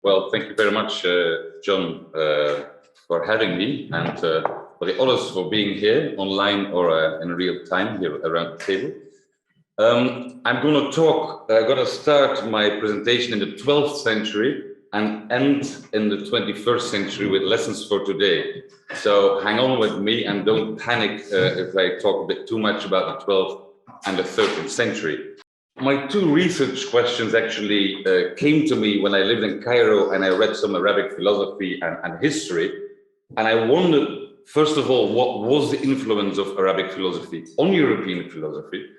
Well, thank you very much, John, for having me, and for the others for being here online or in real time here around the table. I'm going to start my presentation in the 12th century and end in the 21st century with lessons for today. So hang on with me and don't panic if I talk a bit too much about the 12th and the 13th century. My two research questions actually came to me when I lived in Cairo and I read some Arabic philosophy and history. And I wondered, first of all, what was the influence of Arabic philosophy on European philosophy?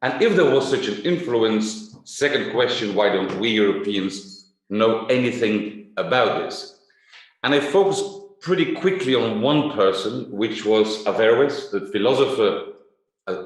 And if there was such an influence, second question, why don't we Europeans know anything about this? And I focused pretty quickly on one person, which was Averroes, the philosopher.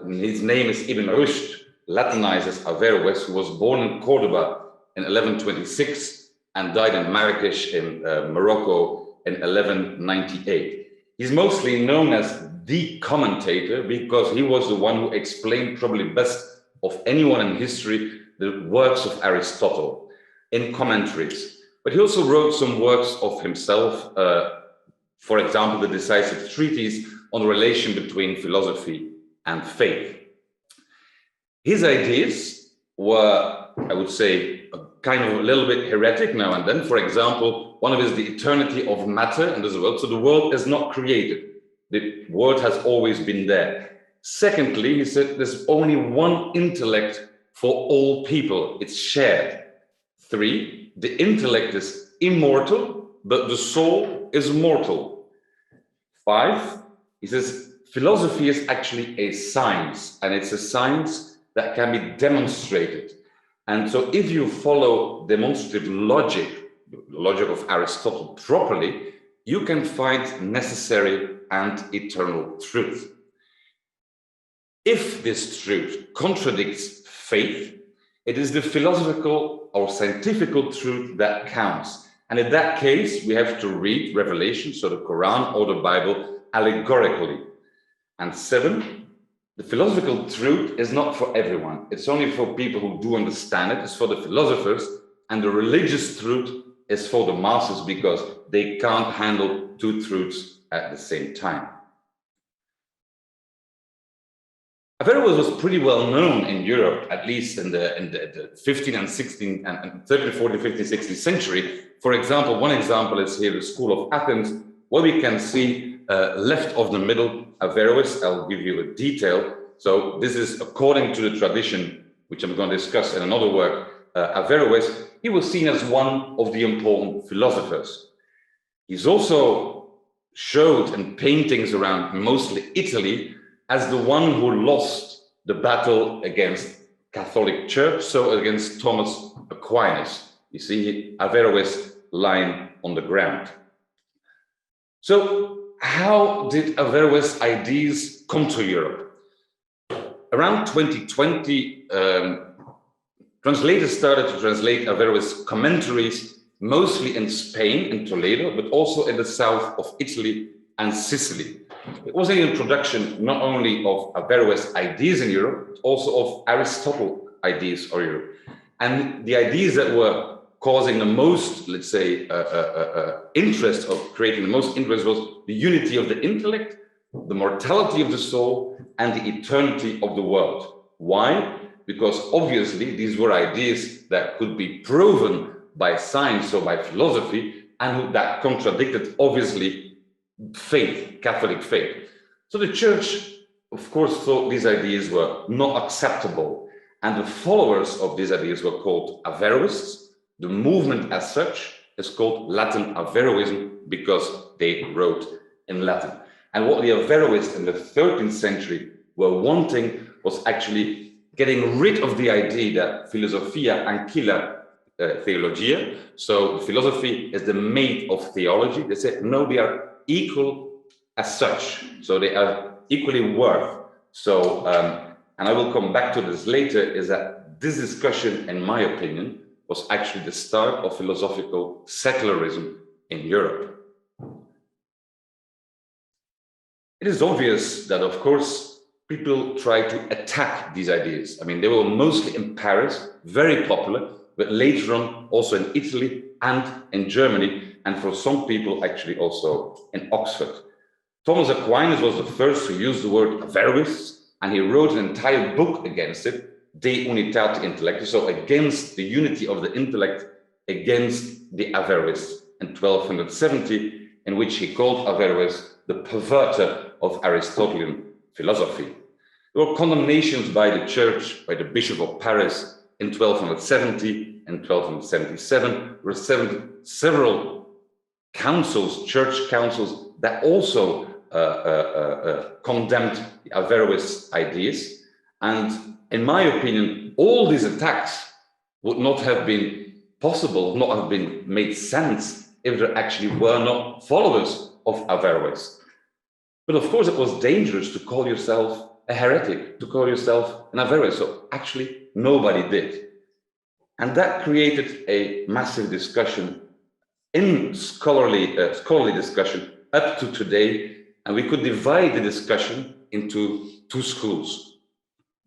His name is Ibn Rushd, Latinized as Averroes, who was born in Cordoba in 1126 and died in Marrakesh in Morocco in 1198. He's mostly known as the commentator because he was the one who explained probably best of anyone in history the works of Aristotle in commentaries. But he also wrote some works of himself, for example, the decisive treatise on the relation between philosophy and faith. His ideas were, I would say, kind of a little bit heretic now and then. For example, one of his, the eternity of matter and the world. So the world is not created. The world has always been there. Secondly, he said there's only one intellect for all people. It's shared. 3, the intellect is immortal, but the soul is mortal. 5, he says, philosophy is actually a science, and it's a science that can be demonstrated. And so if you follow demonstrative logic, the logic of Aristotle properly, you can find necessary and eternal truth. If this truth contradicts faith, it is the philosophical or scientific truth that counts. And in that case, we have to read Revelation, so the Quran or the Bible, allegorically. And 7, the philosophical truth is not for everyone. It's only for people who do understand it. It's for the philosophers. And the religious truth is for the masses because they can't handle two truths at the same time. Averroes was pretty well known in Europe, at least in the 15th and 16th and 13th, 14th, 15th, 16th century. For example, one example is here the School of Athens, where we can see left of the middle Averroes. I'll give you a detail. So this is according to the tradition, which I'm going to discuss in another work. Averroes, he was seen as one of the important philosophers. He's also showed in paintings around mostly Italy as the one who lost the battle against Catholic Church, so against Thomas Aquinas. You see Averroes lying on the ground. So how did Averroes' ideas come to Europe? Around 2020, translators started to translate Averroes' commentaries, mostly in Spain, in Toledo, but also in the south of Italy and Sicily. It was an introduction not only of Averroes' ideas in Europe, but also of Aristotle ideas for Europe. And the ideas that were causing the most, let's say, interest, of creating the most interest, was the unity of the intellect, the mortality of the soul, and the eternity of the world. Why? Because obviously these were ideas that could be proven by science or by philosophy, and that contradicted, obviously, faith, Catholic faith. So the church, of course, thought these ideas were not acceptable, and the followers of these ideas were called Averroists. The movement as such is called Latin Averroism because they wrote in Latin. And what the Averroists in the 13th century were wanting was actually getting rid of the idea that philosophia ancilla theologia, so philosophy is the mate of theology. They said, no, they are equal as such, so they are equally worth. So, and I will come back to this later, is that this discussion, in my opinion, was actually the start of philosophical secularism in Europe. It is obvious that, of course, people try to attack these ideas. I mean, they were mostly in Paris, very popular, but later on also in Italy and in Germany, and for some people actually also in Oxford. Thomas Aquinas was the first to use the word Averroes, and he wrote an entire book against it, De Unitate Intellectus, so against the unity of the intellect, against the Averroes in 1270, in which he called Averroes the perverter of Aristotelian philosophy. There were condemnations by the church, by the Bishop of Paris in 1270 and 1277. There were several councils, church councils, that also condemned the Averroes ideas. And in my opinion, all these attacks would not have been possible, not have been made sense if there actually were not followers of Averroes. But of course, it was dangerous to call yourself a heretic, to call yourself an Averroes. So actually, nobody did. And that created a massive discussion in scholarly discussion up to today. And we could divide the discussion into two schools.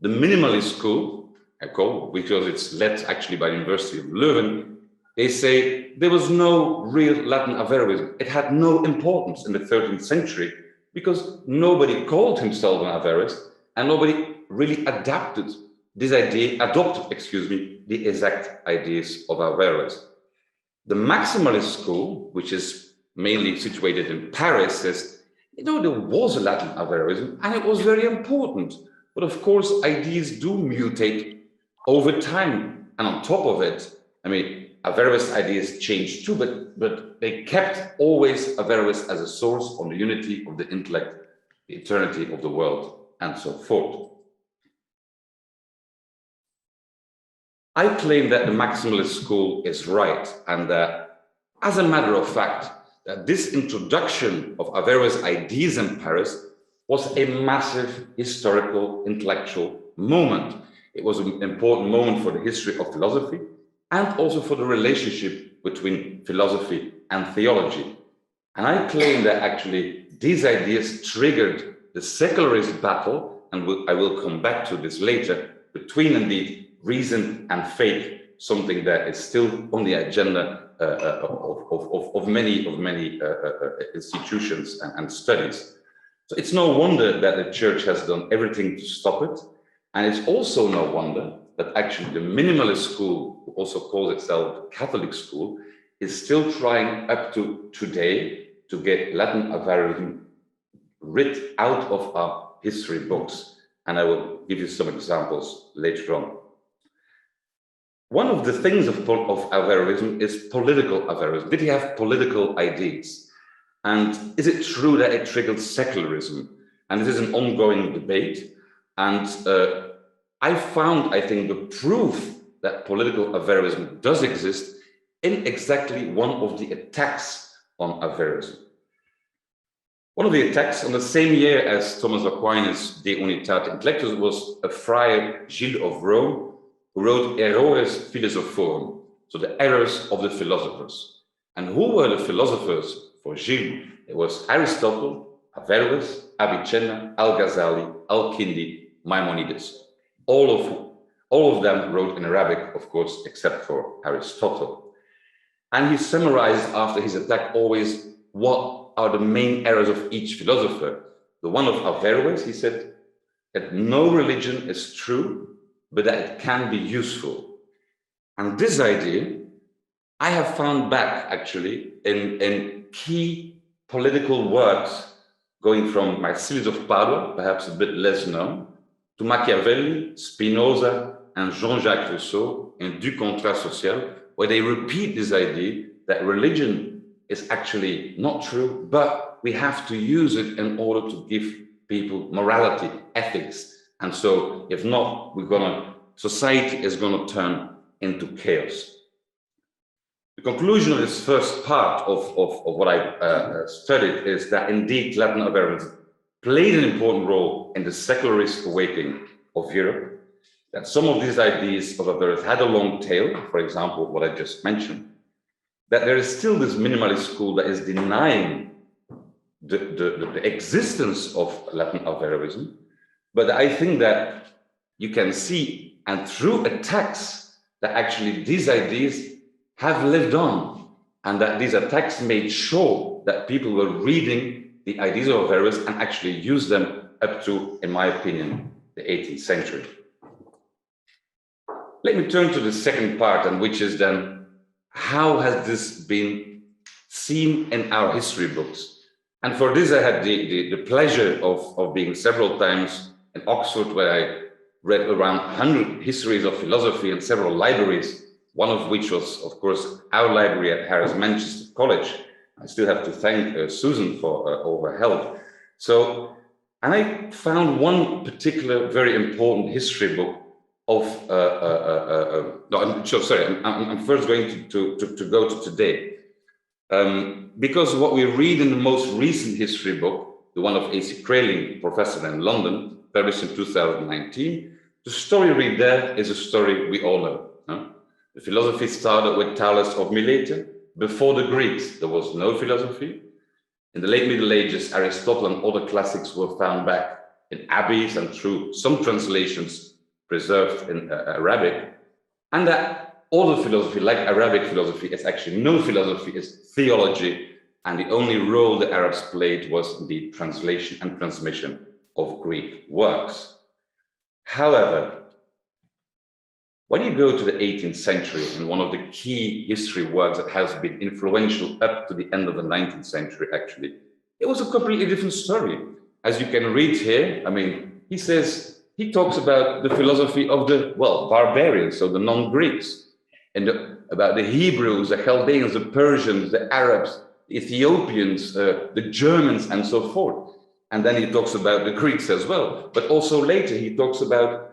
The minimalist school, I call, because it's led actually by the University of Leuven, they say there was no real Latin Averroism. It had no importance in the 13th century because nobody called himself an Averroes and nobody really adopted the exact ideas of Averroes. The maximalist school, which is mainly situated in Paris, says, there was a Latin Averroism and it was very important. But of course, ideas do mutate over time. And on top of it, Averroes ideas changed too, but they kept always Averroes as a source on the unity of the intellect, the eternity of the world, and so forth. I claim that the maximalist school is right, and that, as a matter of fact, that this introduction of Averroes ideas in Paris was a massive historical intellectual moment. It was an important moment for the history of philosophy and also for the relationship between philosophy and theology. And I claim that actually these ideas triggered the secularist battle, and I will come back to this later, between indeed reason and faith, something that is still on the agenda of many institutions and studies. So it's no wonder that the church has done everything to stop it. And it's also no wonder that actually the minimalist school, who also calls itself Catholic school, is still trying up to today to get Latin Averroism writ out of our history books. And I will give you some examples later on. One of the things of Averroism is political Averroism. Did he have political ideas? And is it true that it triggered secularism? And this is an ongoing debate. And I found, I think, the proof that political Averroism does exist in exactly one of the attacks on Averroism. One of the attacks on the same year as Thomas Aquinas' De Unitate Intellectus was a friar, Gilles of Rome, who wrote Errores Philosophorum, so the errors of the philosophers. And who were the philosophers for Gilles? It was Aristotle, Averroes, Avicenna, Al-Ghazali, Al-Kindi, Maimonides. All of them wrote in Arabic, of course, except for Aristotle. And he summarized after his attack always what are the main errors of each philosopher. The one of Averroes, he said, that no religion is true, but that it can be useful. And this idea, I have found back actually in key political works, going from Marsilius of Padua, perhaps a bit less known, to Machiavelli, Spinoza, and Jean-Jacques Rousseau in Du Contrat Social, where they repeat this idea that religion is actually not true, but we have to use it in order to give people morality, ethics. And so if not, society is gonna turn into chaos. The conclusion of this first part of what I studied is that indeed Latin Averroism played an important role in the secularist awakening of Europe, that some of these ideas of Averroes had a long tail, for example, what I just mentioned, that there is still this minimalist school that is denying the existence of Latin Averroism, but I think that you can see, and through attacks that actually these ideas have lived on, and that these attacks made sure that people were reading the ideas of Averroes and actually used them up to, in my opinion, the 18th century. Let me turn to the second part, and which is then, how has this been seen in our history books? And for this, I had the pleasure of being several times in Oxford, where I read around 100 histories of philosophy in several libraries, one of which was, of course, our library at Harris Manchester College. I still have to thank Susan for all her help. So, and I found one particular very important history book of, I'm first going to go to today. Because what we read in the most recent history book, the one of A.C. Kraling, professor in London, published in 2019, the story read there is a story we all know. No? The philosophy started with Thales of Miletus. Before the Greeks, there was no philosophy. In the late Middle Ages, Aristotle and other classics were found back in abbeys and through some translations preserved in Arabic. And that other philosophy, like Arabic philosophy, is actually no philosophy, is theology. And the only role the Arabs played was the translation and transmission of Greek works. However, when you go to the 18th century, and one of the key history works that has been influential up to the end of the 19th century, actually, it was a completely different story. As you can read here, I mean, he talks about the philosophy of the, well, barbarians, so the non-Greeks, and about the Hebrews, the Chaldeans, the Persians, the Arabs, the Ethiopians, the Germans, and so forth. And then he talks about the Greeks as well. But also later, he talks about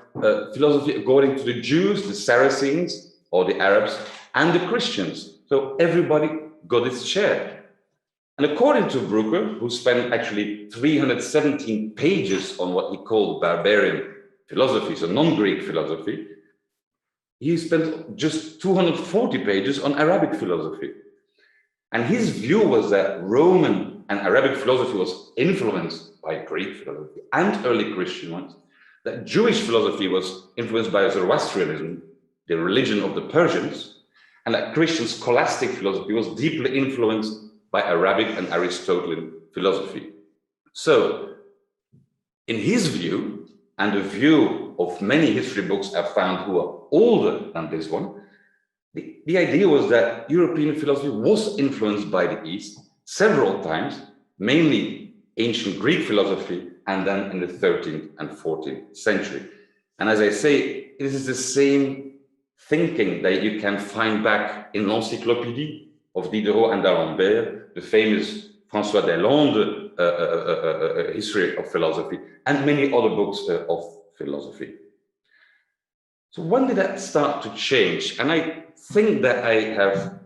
philosophy according to the Jews, the Saracens, or the Arabs, and the Christians. So everybody got its share. And according to Brucker, who spent actually 317 pages on what he called barbarian philosophy, so non-Greek philosophy, he spent just 240 pages on Arabic philosophy. And his view was that Roman and Arabic philosophy was influenced by Greek philosophy and early Christian ones, that Jewish philosophy was influenced by Zoroastrianism, the religion of the Persians, and that Christian scholastic philosophy was deeply influenced by Arabic and Aristotelian philosophy. So, in his view, and the view of many history books I've found who are older than this one, the idea was that European philosophy was influenced by the East several times, mainly ancient Greek philosophy, and then in the 13th and 14th century. And as I say, this is the same thinking that you can find back in l'Encyclopédie of Diderot and d'Alembert, the famous François Deslandes history of philosophy, and many other books of philosophy. So when did that start to change? And I think that I have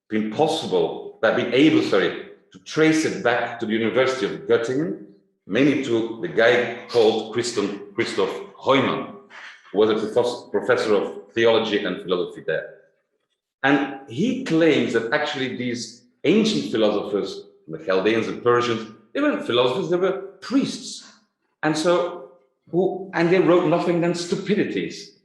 been able to trace it back to the University of Göttingen, mainly to the guy called Christoph Heumann, who was a professor of theology and philosophy there. And he claims that actually these ancient philosophers, the Chaldeans and Persians, they weren't philosophers, they were priests. And they wrote nothing than stupidities.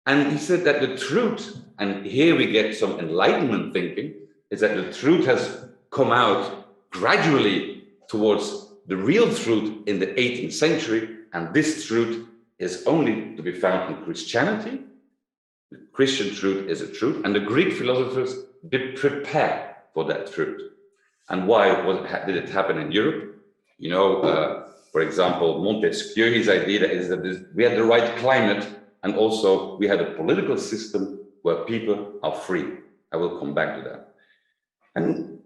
And he said that the truth, and here we get some Enlightenment thinking, is that the truth has come out gradually towards the real truth in the 18th century, and this truth is only to be found in Christianity. The Christian truth is a truth, and the Greek philosophers did prepare for that truth. And why did it happen in Europe? You know, for example, Montesquieu, his idea is that we had the right climate, and also we had a political system where people are free. I will come back to that. And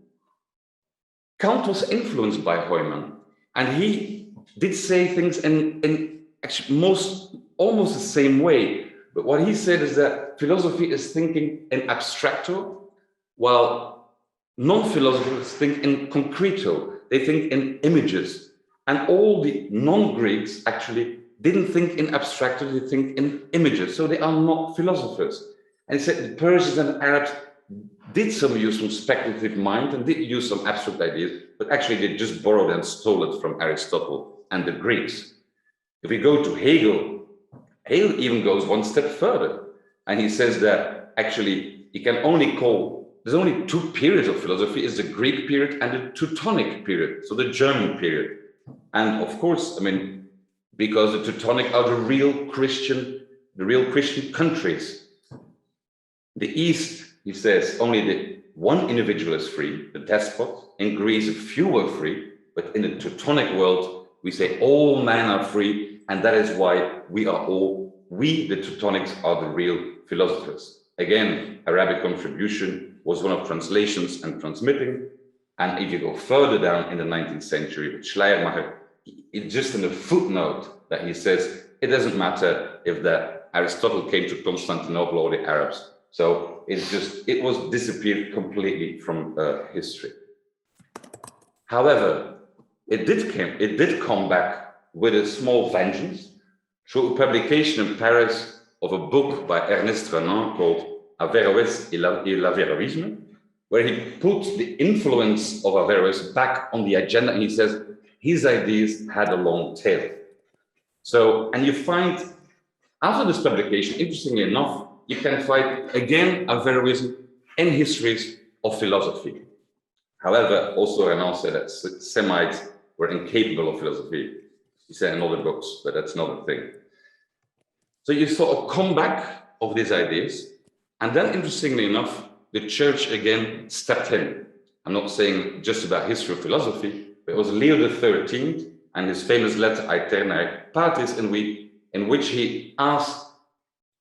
Kant was influenced by Heumann, and he did say things in actually almost the same way. But what he said is that philosophy is thinking in abstracto, while non-philosophers think in concreto. They think in images. And all the non-Greeks actually didn't think in abstracto, they think in images. So they are not philosophers. And he said the Persians and Arabs did use some speculative mind and did use some abstract ideas, but actually they just borrowed and stole it from Aristotle and the Greeks. If we go to Hegel, Hegel even goes one step further. And he says that actually he can only call, there's only two periods of philosophy, is the Greek period and the Teutonic period, so the German period. And of course, I mean, because the Teutonic are the real Christian countries. The East, he says, only the one individual is free, the despot. In Greece, a few were free, but in the Teutonic world, we say all men are free, and that is why we, the Teutonics, are the real philosophers. Again, Arabic contribution was one of translations and transmitting. And if you go further down in the 19th century with Schleiermacher, it's just in a footnote that he says, it doesn't matter if Aristotle came to Constantinople or the Arabs. So it was disappeared completely from history. However, it did come back with a small vengeance through a publication in Paris of a book by Ernest Renan called Averroès et l'Averroïsme, where he put the influence of Averroès back on the agenda, and he says his ideas had a long tail. So, and you find, after this publication, interestingly enough, you can find again Averroism in histories of philosophy. However, also Renan said that Semites were incapable of philosophy. He said in other books, but that's another thing. So you saw a comeback of these ideas, and then interestingly enough, the church again stepped in. I'm not saying just about history of philosophy, but it was Leo XIII and his famous letter Aeternae Patris, in which he asked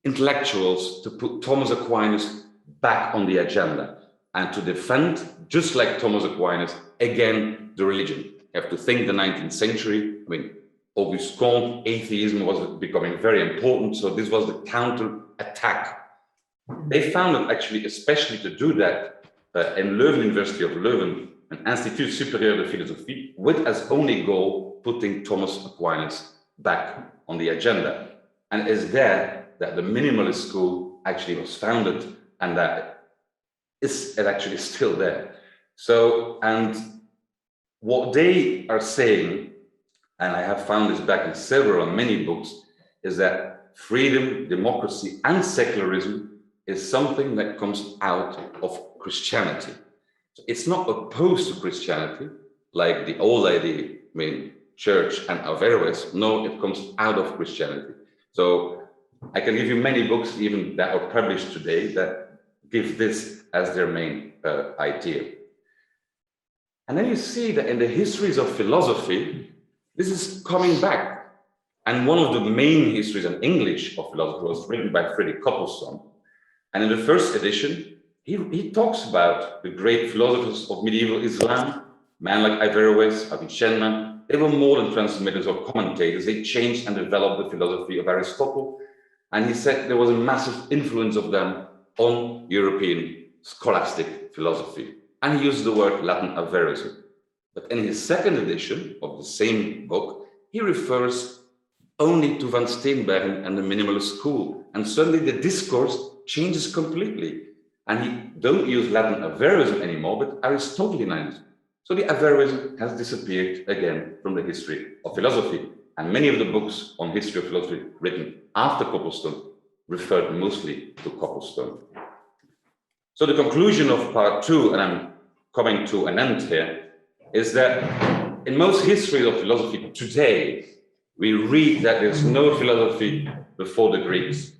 intellectuals to put Thomas Aquinas back on the agenda and to defend, just like Thomas Aquinas, again, the religion. You have to think the 19th century. I mean, Auguste Comte, atheism was becoming very important, so this was the counter-attack. They founded, actually, especially to do that, in Leuven, University of Leuven, an Institut Supérieur de Philosophie, with as only goal putting Thomas Aquinas back on the agenda. And it's there that the minimalist school actually was founded, and that it actually is still there. So, and what they are saying, and I have found this back in several and many books, is that freedom, democracy, and secularism is something that comes out of Christianity. So it's not opposed to Christianity, like the old idea, I mean, church and Averroes. No, it comes out of Christianity. So I can give you many books, even that are published today, that give this as their main idea. And then you see that in the histories of philosophy, this is coming back. And one of the main histories in English of philosophy was written by Frederick Coplestone. And in the first edition, he talks about the great philosophers of medieval Islam, men like Averroes, Avicenna. They were more than transmitters or commentators. They changed and developed the philosophy of Aristotle. And he said there was a massive influence of them on European scholastic philosophy. And he used the word Latin Averroism. But in his second edition of the same book, he refers only to Van Steenbergen and the minimalist school. And suddenly the discourse changes completely. And he don't use Latin Averroism anymore, but Aristotelianism. So the Averroism has disappeared again from the history of philosophy. And many of the books on history of philosophy written after Coplestone referred mostly to Coplestone. So the conclusion of part 2, and I'm coming to an end here, is that in most histories of philosophy today, we read that there's no philosophy before the Greeks.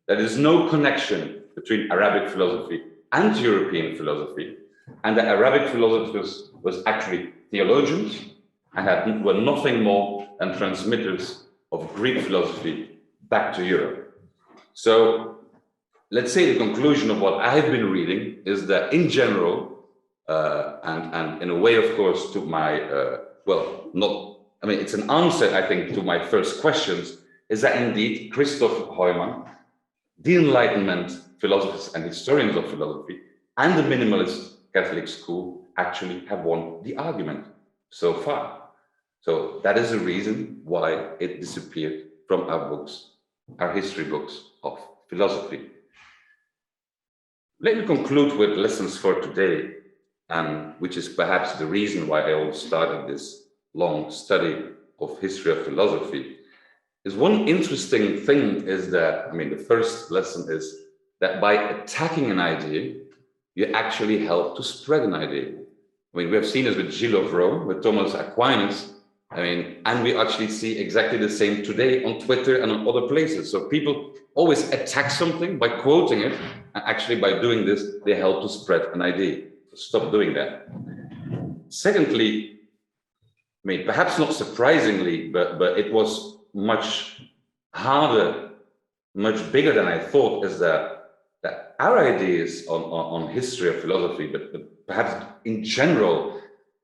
There is no connection between Arabic philosophy and European philosophy, and that Arabic philosophers was actually theologians and were nothing more than transmitters of Greek philosophy back to Europe. So let's say the conclusion of what I've been reading is that in general, and in a way, of course, to my, it's an answer, I think, to my first questions, is that indeed Christoph Heumann, the Enlightenment philosophers and historians of philosophy, and the minimalist Catholic school actually have won the argument so far. So that is the reason why it disappeared from our books, our history books of philosophy. Let me conclude with lessons for today, which is perhaps the reason why I also started this long study of history of philosophy. Is one interesting thing is that, the first lesson is that by attacking an idea, you actually help to spread an idea. I mean, we have seen this with Gilles of Rome, with Thomas Aquinas. I mean, and we actually see exactly the same today on Twitter and on other places. So people always attack something by quoting it, and actually by doing this, they help to spread an idea. So stop doing that. Secondly, I mean, perhaps not surprisingly, but it was much harder, much bigger than I thought, is that our ideas on history or philosophy, but perhaps in general,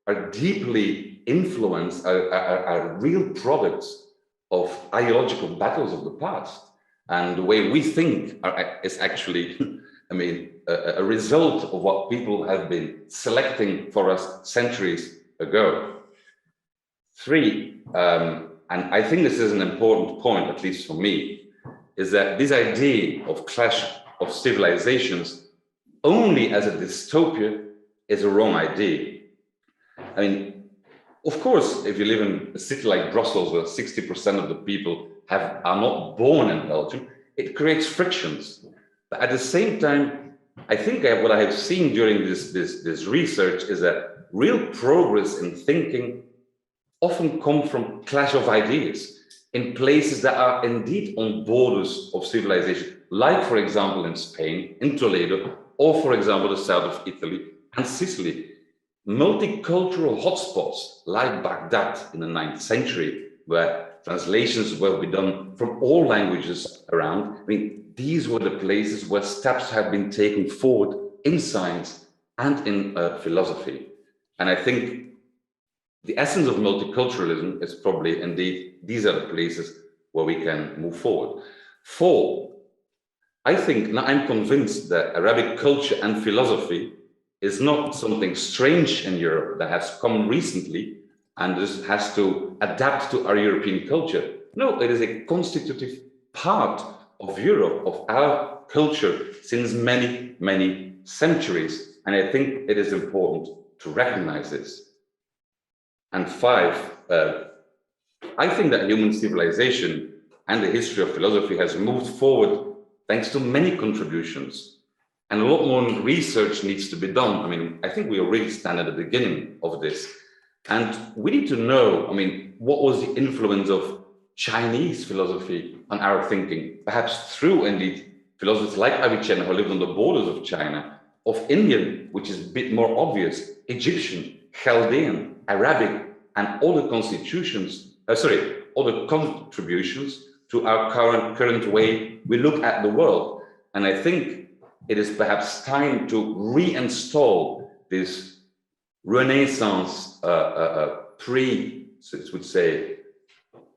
are deeply influenced, are real products of ideological battles of the past. And the way we think is actually, I mean, a result of what people have been selecting for us centuries ago. Three, and I think this is an important point, at least for me, is that this idea of clash of civilizations only as a dystopia is a wrong idea. I mean, of course, if you live in a city like Brussels, where 60% of the people are not born in Belgium, it creates frictions. But at the same time, I think what I have seen during this research is that real progress in thinking often come from clash of ideas in places that are indeed on borders of civilization, like, for example, in Spain, in Toledo, or, for example, the south of Italy and Sicily. Multicultural hotspots like Baghdad in the 9th century, where translations will be done from all languages around. I mean, these were the places where steps have been taken forward in science and in philosophy. And I think the essence of multiculturalism is probably indeed, these are the places where we can move forward. Four, I think, now I'm convinced that Arabic culture and philosophy is not something strange in Europe that has come recently and just has to adapt to our European culture. No, it is a constitutive part of Europe, of our culture since many, many centuries. And I think it is important to recognize this. And five, I think that human civilization and the history of philosophy has moved forward thanks to many contributions. And a lot more research needs to be done. I mean, I think we already stand at the beginning of this. And we need to know, I mean, what was the influence of Chinese philosophy on our thinking? Perhaps through, indeed, philosophers like Avicenna, who lived on the borders of China, of Indian, which is a bit more obvious, Egyptian, Chaldean, Arabic, and all the constitutions, all the contributions to our current way we look at the world. And I think it is perhaps time to reinstall this Renaissance, would say,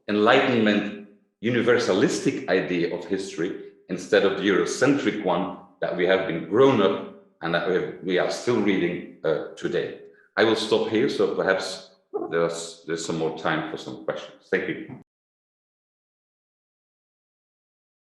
Enlightenment, universalistic idea of history instead of the Eurocentric one that we have been grown up and that we are still reading today. I will stop here, so perhaps there's some more time for some questions. Thank you.